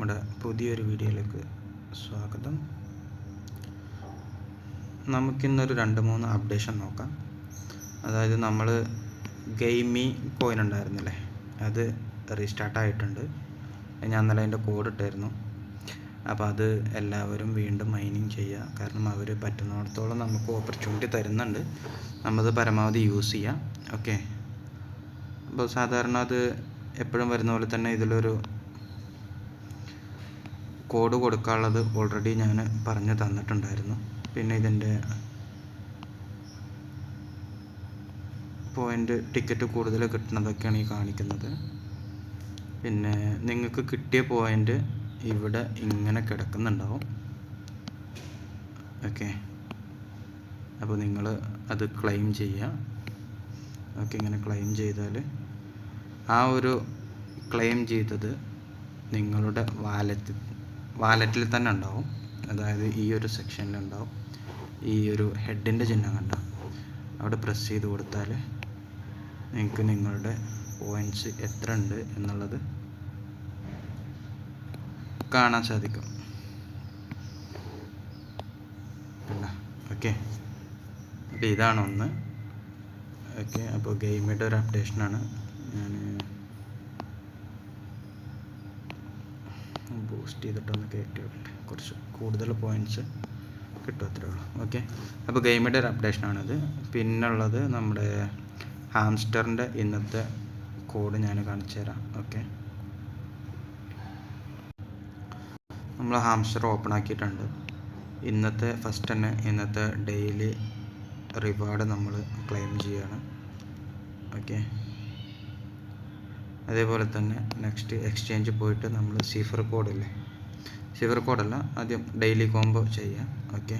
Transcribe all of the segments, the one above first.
നമ്മുടെ പുതിയൊരു വീഡിയോയിലേക്ക് സ്വാഗതം. നമുക്കിന്നൊരു 2-3 അപ്ഡേഷൻ നോക്കാം. അതായത് നമ്മൾ ഗെയിമി കോയിൻ ഉണ്ടായിരുന്നില്ലേ, അത് റീസ്റ്റാർട്ടായിട്ടുണ്ട്. ഞാൻ ഇന്നലെ അതിൻ്റെ കോഡ് ഇട്ടായിരുന്നു. അപ്പോൾ അത് എല്ലാവരും വീണ്ടും മൈനിങ് ചെയ്യുക. കാരണം അവർ പറ്റുന്നിടത്തോളം നമുക്ക് ഓപ്പർച്യൂണിറ്റി തരുന്നുണ്ട്. നമ്മളത് പരമാവധി യൂസ് ചെയ്യാം. ഓക്കെ. അപ്പോൾ സാധാരണ അത് എപ്പോഴും വരുന്ന പോലെ തന്നെ ഇതിലൊരു കോഡ് കൊടുക്കാനുള്ളത് ഓൾറെഡി ഞാൻ പറഞ്ഞു തന്നിട്ടുണ്ടായിരുന്നു. പിന്നെ ഇതിൻ്റെ പോയിൻ്റ് ടിക്കറ്റ് കൂടുതൽ കിട്ടുന്നതൊക്കെയാണ് ഈ കാണിക്കുന്നത്. പിന്നെ നിങ്ങൾക്ക് കിട്ടിയ പോയിൻ്റ് ഇവിടെ ഇങ്ങനെ കിടക്കുന്നുണ്ടാവും. ഓക്കെ. അപ്പോൾ നിങ്ങൾ അത് ക്ലെയിം ചെയ്യുക. ഓക്കെ. ഇങ്ങനെ ക്ലെയിം ചെയ്താൽ ആ ഒരു ക്ലെയിം ചെയ്തത് നിങ്ങളുടെ വാലറ്റിൽ തന്നെ ഉണ്ടാവും. അതായത് ഈ ഒരു സെക്ഷനിലുണ്ടാവും. ഈ ഒരു ഹെഡിൻ്റെ ചിഹ്നം കണ്ട അവിടെ പ്രസ് ചെയ്ത് കൊടുത്താൽ നിങ്ങൾക്ക് നിങ്ങളുടെ പോയിൻറ്റ്സ് എത്ര ഉണ്ട് എന്നുള്ളത് കാണാൻ സാധിക്കും. ഓക്കെ. അപ്പോൾ ഇതാണ് ഒന്ന്. ഓക്കെ. അപ്പോൾ ഗെയിമിൻ്റെ ഒരു അപ്ഡേഷനാണ്. ഞാൻ ബൂസ്റ്റ് ചെയ്തിട്ടൊന്ന് കയറ്റി വിടട്ടെ, കുറച്ച് കൂടുതൽ പോയിൻറ്റ്സ് കിട്ടും, അത്രേ ഉള്ളൂ. ഓക്കെ. അപ്പോൾ ഗെയിമിൻ്റെ ഒരു അപ്ഡേഷനാണിത്. പിന്നുള്ളത് നമ്മുടെ ഹാംസ്റ്ററിൻ്റെ ഇന്നത്തെ കോഡ് ഞാൻ കാണിച്ചു തരാം. ഓക്കെ. നമ്മൾ ഹാംസ്റ്റർ ഓപ്പൺ ആക്കിയിട്ടുണ്ട്. ഇന്നത്തെ ഫസ്റ്റ് തന്നെ ഇന്നത്തെ ഡെയിലി റിവാർഡ് നമ്മൾ ക്ലെയിം ചെയ്യാണ്. ഓക്കെ. അതേപോലെ തന്നെ നെക്സ്റ്റ് എക്സ്ചേഞ്ച് പോയിട്ട് നമ്മൾ സിഫർ കോഡല്ല, ആദ്യം ഡെയിലി കോംബോ ചെയ്യാം. ഓക്കെ.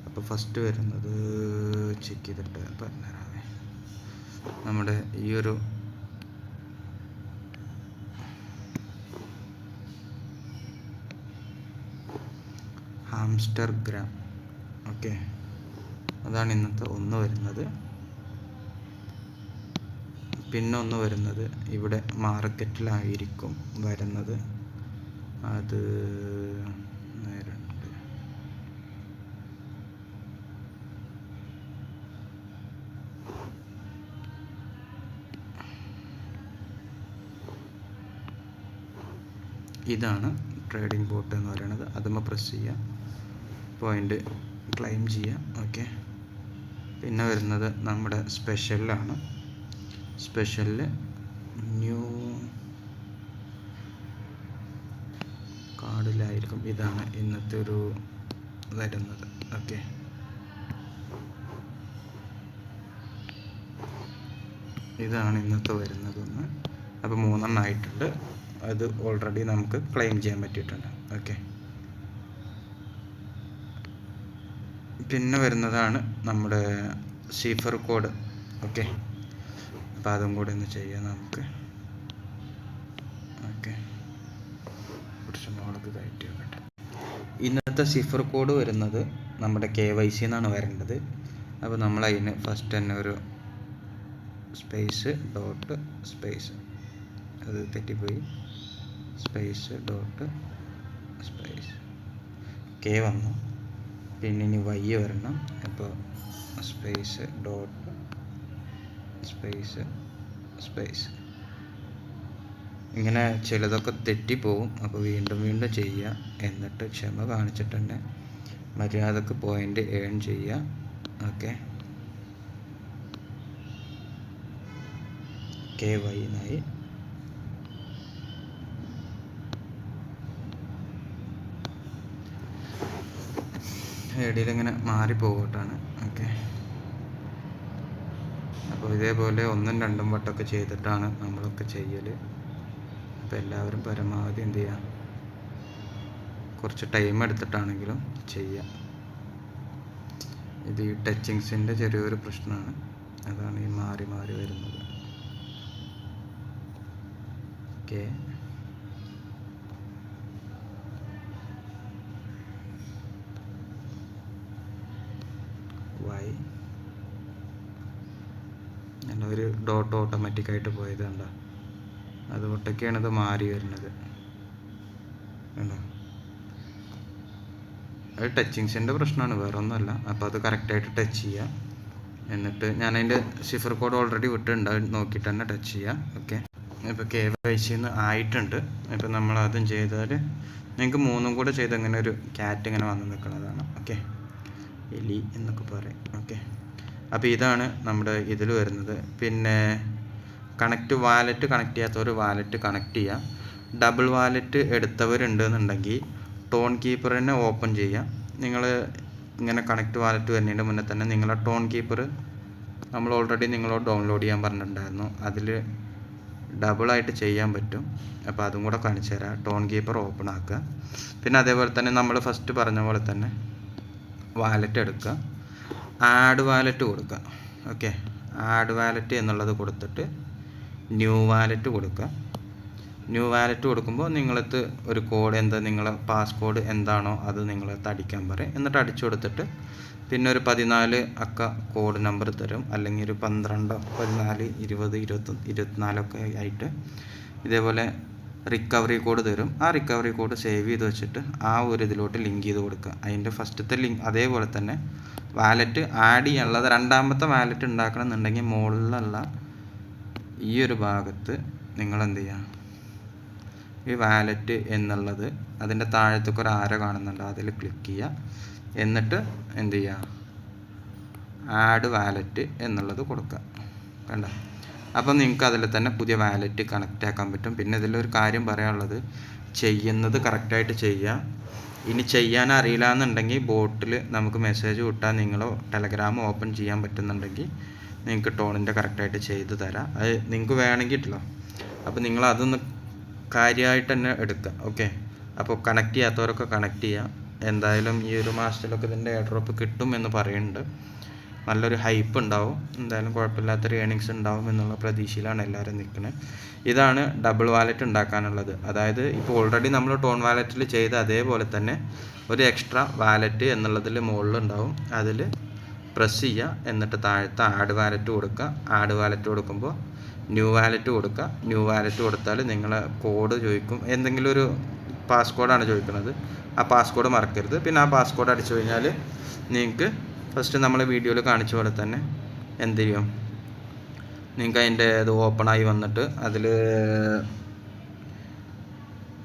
അപ്പോൾ ഫസ്റ്റ് വരുന്നത് ചെക്ക് ചെയ്തിട്ട് പറഞ്ഞുതരാമേ. നമ്മുടെ ഈ ഒരു ഹാംസ്റ്റർ ഗ്രാം. ഓക്കെ. അതാണ് ഇന്നത്തെ ഒന്ന് വരുന്നത്. പിന്നെ ഒന്ന് വരുന്നത് ഇവിടെ മാർക്കറ്റിലായിരിക്കും വരുന്നത്. അത് നേരിട്ട് ഇതാണ് ട്രേഡിംഗ് ബോട്ട് എന്ന് പറയുന്നത്. അതുമ്മ പ്രസ് ചെയ്യുക, പോയിൻ്റ് ക്ലെയിം ചെയ്യുക. ഓക്കെ. പിന്നെ വരുന്നത് നമ്മുടെ സ്പെഷ്യലാണ്. സ്പെഷ്യലിൽ ന്യൂ കാർഡിലായിരിക്കും. ഇതാണ് ഇന്നത്തെ ഒരു വരുന്നത്. ഓക്കെ. ഇതാണ് ഇന്നത്തെ വരുന്നതൊന്ന്. അപ്പോൾ 3 ആയിട്ടുണ്ട്. അത് ഓൾറെഡി നമുക്ക് ക്ലെയിം ചെയ്യാൻ പറ്റിയിട്ടുണ്ട്. ഓക്കെ. പിന്നെ വരുന്നതാണ് നമ്മുടെ സിഫർ കോഡ്. ഓക്കെ. അപ്പോൾ അതും കൂടി ഒന്ന് ചെയ്യാം നമുക്ക്. ഓക്കെ. കുറച്ച് മോളൊക്കെ കയറ്റി വെക്കട്ടെ. ഇന്നത്തെ സിഫർ കോഡ് വരുന്നത് നമ്മുടെ KYC എന്നാണ് വരേണ്ടത്. അപ്പോൾ നമ്മൾ അതിന് ഫസ്റ്റ് തന്നെ ഒരു സ്പേസ് ഡോട്ട് സ്പേസ്, അത് തെറ്റിപ്പോയി, സ്പേസ് ഡോട്ട് സ്പേസ് K വന്നു. പിന്നെ ഇനി Y വരണം. അപ്പോൾ സ്പേസ് ഡോട്ട് സ്പേസ് സ്പേസ്. ഇങ്ങനെ ചിലതൊക്കെ തെറ്റിപ്പോവും. അപ്പോൾ വീണ്ടും ചെയ്യുക. എന്നിട്ട് ക്ഷമ കാണിച്ചിട്ട് തന്നെ മര്യാദക്ക് പോയിൻ്റ് ഏൺ ചെയ്യുക. ഓക്കെ. KY എന്നായി. ഇടയിലിങ്ങനെ മാറിപ്പോകട്ടാണ്. ഓക്കെ. അപ്പോൾ ഇതേപോലെ 1-2 വട്ടമൊക്കെ ചെയ്തിട്ടാണ് നമ്മളൊക്കെ ചെയ്യൽ. അപ്പോൾ എല്ലാവരും പരമാവധി എന്ത് ചെയ്യുക, കുറച്ച് ടൈം എടുത്തിട്ടാണെങ്കിലും ചെയ്യുക. ഇത് ഈ ടച്ചിങ്സിൻ്റെ ചെറിയൊരു പ്രശ്നമാണ്. അതാണ് ഈ മാറി വരുന്നത്. ഓക്കെ. Y ഒരു ഡോട്ട് ഓട്ടോമാറ്റിക്കായിട്ട് പോയത് കണ്ടോ, അതുകൊണ്ടൊക്കെയാണ് ഇത് മാറി വരുന്നത്. അല്ല, അത് ടച്ചിങ്സിൻ്റെ പ്രശ്നമാണ്, വേറെ ഒന്നുമല്ല. അപ്പോൾ അത് കറക്റ്റായിട്ട് ടച്ച് ചെയ്യുക. എന്നിട്ട് ഞാൻ അതിൻ്റെ സിഫർ കോഡ് ഓൾറെഡി വിട്ടിട്ടുണ്ട്, അത് നോക്കിയിട്ട് തന്നെ ടച്ച് ചെയ്യുക. ഓക്കെ, ഇപ്പോൾ KYC ആയിട്ടുണ്ട്. ഇപ്പോൾ നമ്മൾ അതും ചെയ്താൽ നിങ്ങൾക്ക് 3 കൂടെ ചെയ്ത് ഇങ്ങനെ ഒരു ക്യാറ്റ് ഇങ്ങനെ വന്ന് നിൽക്കുന്നതാണ്. ഓക്കെ, എലി എന്നൊക്കെ പറയും. ഓക്കെ, അപ്പോൾ ഇതാണ് നമ്മുടെ ഇതിൽ വരുന്നത്. പിന്നെ വാലറ്റ് കണക്ട് ചെയ്യാത്തവർ വാലറ്റ് കണക്ട് ചെയ്യുക. ഡബിൾ വാലറ്റ് എടുത്തവരുണ്ടെന്നുണ്ടെങ്കിൽ ടോൺ കീപ്പർ തന്നെ ഓപ്പൺ ചെയ്യുക. നിങ്ങൾ ഇങ്ങനെ കണക്ട് വാലറ്റ് വരുന്നതിൻ്റെ മുന്നേ തന്നെ നിങ്ങളെ ടോൺ കീപ്പർ നമ്മൾ ഓൾറെഡി നിങ്ങളോട് ഡൗൺലോഡ് ചെയ്യാൻ പറഞ്ഞിട്ടുണ്ടായിരുന്നു. അതിൽ ഡബിളായിട്ട് ചെയ്യാൻ പറ്റും. അപ്പോൾ അതും കൂടെ കാണിച്ചു തരാം. ടോൺ കീപ്പർ ഓപ്പൺ ആക്കുക. പിന്നെ അതേപോലെ തന്നെ നമ്മൾ ഫസ്റ്റ് പറഞ്ഞ പോലെ തന്നെ വാലറ്റ് എടുക്കുക, ആഡ് വാലറ്റ് കൊടുക്കുക. ഓക്കെ, ആഡ് വാലറ്റ് എന്നുള്ളത് കൊടുത്തിട്ട് ന്യൂ വാലറ്റ് കൊടുക്കുക. ന്യൂ വാലറ്റ് കൊടുക്കുമ്പോൾ നിങ്ങളത് ഒരു കോഡ് നിങ്ങളെ പാസ്കോഡ് എന്താണോ അത് നിങ്ങളത് അടിക്കാൻ പറയും. എന്നിട്ട് അടിച്ചു കൊടുത്തിട്ട് പിന്നെ ഒരു 14 അക്ക കോഡ് നമ്പർ തരും, അല്ലെങ്കിൽ ഒരു 12, 14, 20, 24 ആയിട്ട് ഇതേപോലെ റിക്കവറി കോഡ് തരും. ആ റിക്കവറി കോഡ് സേവ് ചെയ്ത് വെച്ചിട്ട് ആ ഒരു ഇതിലോട്ട് ലിങ്ക് ചെയ്ത് കൊടുക്കുക. അതിൻ്റെ ഫസ്റ്റത്തെ ലിങ്ക് അതേപോലെ തന്നെ വാലറ്റ് ആഡ് ചെയ്യാനുള്ളത് രണ്ടാമത്തെ വാലറ്റ് ഉണ്ടാക്കണമെന്നുണ്ടെങ്കിൽ മുകളിലുള്ള ഈ ഒരു ഭാഗത്ത് നിങ്ങൾ എന്ത് ചെയ്യുക, ഈ വാലറ്റ് എന്നുള്ളത് അതിൻ്റെ താഴത്തേക്ക് ഒരു ആരോ കാണുന്നുണ്ട്, അതിൽ ക്ലിക്ക് ചെയ്യുക. എന്നിട്ട് എന്ത് ചെയ്യുക, ആഡ് വാലറ്റ് എന്നുള്ളത് കൊടുക്കുക. കണ്ട, അപ്പം നിങ്ങൾക്ക് അതിൽ തന്നെ പുതിയ വാലറ്റ് കണക്റ്റ് ആക്കാൻ പറ്റും. പിന്നെ ഇതിലൊരു കാര്യം പറയാനുള്ളത്, ചെയ്യുന്നത് കറക്റ്റായിട്ട് ചെയ്യുക. ഇനി ചെയ്യാൻ അറിയില്ല എന്നുണ്ടെങ്കിൽ ബോട്ടിൽ നമുക്ക് മെസ്സേജ് വിട്ടാൽ നിങ്ങളോ ടെലഗ്രാം ഓപ്പൺ ചെയ്യാൻ പറ്റുന്നുണ്ടെങ്കിൽ നിങ്ങൾക്ക് ടോണിൻ്റെ കറക്റ്റായിട്ട് ചെയ്ത് തരാം. അത് നിങ്ങൾക്ക് വേണമെങ്കിലോ. അപ്പോൾ നിങ്ങൾ അതൊന്ന് കാര്യമായിട്ട് തന്നെ എടുക്കുക. ഓക്കെ, അപ്പോൾ കണക്ട് ചെയ്യാത്തവരൊക്കെ കണക്ട് ചെയ്യുക. എന്തായാലും ഈ ഒരു മാസത്തിലൊക്കെ ഇതിൻ്റെ എയർ ഡ്രോപ്പ് കിട്ടും എന്ന് പറയുന്നുണ്ട്. നല്ലൊരു ഹൈപ്പ് ഉണ്ടാവും, എന്തായാലും കുഴപ്പമില്ലാത്തൊരു ഏണിങ്സ് ഉണ്ടാവും എന്നുള്ള പ്രതീക്ഷയിലാണ് എല്ലാവരും നിൽക്കുന്നത്. ഇതാണ് ഡബിൾ വാലറ്റ് ഉണ്ടാക്കാനുള്ളത്. അതായത് ഇപ്പോൾ ഓൾറെഡി നമ്മൾ ടോൺ വാലറ്റിൽ ചെയ്ത അതേപോലെ തന്നെ ഒരു എക്സ്ട്രാ വാലറ്റ് എന്നുള്ളതിൽ മുകളിലുണ്ടാവും. അതിൽ പ്രസ് ചെയ്യുക, എന്നിട്ട് താഴത്തെ ആഡ് വാലറ്റ് കൊടുക്കുക. ആഡ് വാലറ്റ് കൊടുക്കുമ്പോൾ ന്യൂ വാലറ്റ് കൊടുക്കുക. ന്യൂ വാലറ്റ് കൊടുത്താൽ നിങ്ങളെ കോഡ് ചോദിക്കും, എന്തെങ്കിലും ഒരു പാസ്കോഡാണ് ചോദിക്കുന്നത്. ആ പാസ്കോഡ് മറക്കരുത്. പിന്നെ ആ പാസ്കോഡ് അടിച്ചു കഴിഞ്ഞാൽ നിങ്ങൾക്ക് ഫസ്റ്റ് നമ്മൾ വീഡിയോയിൽ കാണിച്ച പോലെ തന്നെ എന്ത് ചെയ്യും, നിങ്ങൾക്ക് അതിൻ്റെ ഇത് ഓപ്പണായി വന്നിട്ട് അതിൽ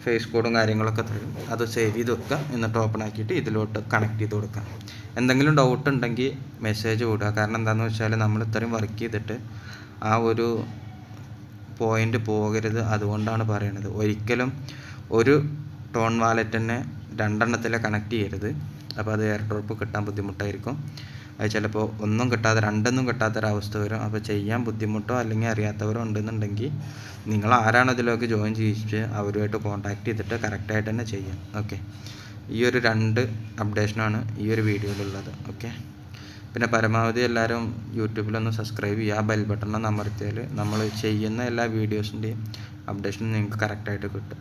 ഫേസ് കോഡും കാര്യങ്ങളൊക്കെ തരും. അത് സേവ് ചെയ്ത് വെക്കുക. എന്നിട്ട് ഓപ്പൺ ആക്കിയിട്ട് ഇതിലോട്ട് കണക്ട് ചെയ്ത് കൊടുക്കുക. എന്തെങ്കിലും ഡൗട്ട് ഉണ്ടെങ്കിൽ മെസ്സേജ് വിടുക. കാരണം എന്താണെന്ന് വെച്ചാൽ നമ്മൾ ഇത്രയും വർക്ക് ചെയ്തിട്ട് ആ ഒരു പോയിൻ്റ് പോകരുത്, അതുകൊണ്ടാണ് പറയണത്. ഒരിക്കലും ഒരു ടോൺ വാലറ്റ് തന്നെ 2 എണ്ണത്തിലെ കണക്ട് ചെയ്യരുത്. അപ്പോൾ അത് എയർ ഡ്രോപ്പ് കിട്ടാൻ ബുദ്ധിമുട്ടായിരിക്കും. അത് ചിലപ്പോൾ ഒന്നും കിട്ടാതെ 2 കിട്ടാത്തൊരവസ്ഥ വരും. അപ്പോൾ ചെയ്യാൻ ബുദ്ധിമുട്ടോ അല്ലെങ്കിൽ അറിയാത്തവരോ ഉണ്ടെന്നുണ്ടെങ്കിൽ നിങ്ങൾ ആരാണ് അതിലേക്ക് ജോയിൻ ചെയ്യിച്ച് അവരുമായിട്ട് കോൺടാക്ട് ചെയ്തിട്ട് കറക്റ്റായിട്ട് തന്നെ ചെയ്യാം. ഓക്കെ, ഈ ഒരു 2 അപ്ഡേഷനാണ് ഈ ഒരു വീഡിയോയിലുള്ളത്. ഓക്കെ, പിന്നെ പരമാവധി എല്ലാവരും യൂട്യൂബിലൊന്ന് സബ്സ്ക്രൈബ് ചെയ്യുക. ബെൽ ബട്ടൺ ഒന്ന് അമർത്തിയാൽ നമ്മൾ ചെയ്യുന്ന എല്ലാ വീഡിയോസിൻ്റെയും അപ്ഡേഷൻ നിങ്ങൾക്ക് കറക്റ്റായിട്ട് കിട്ടും.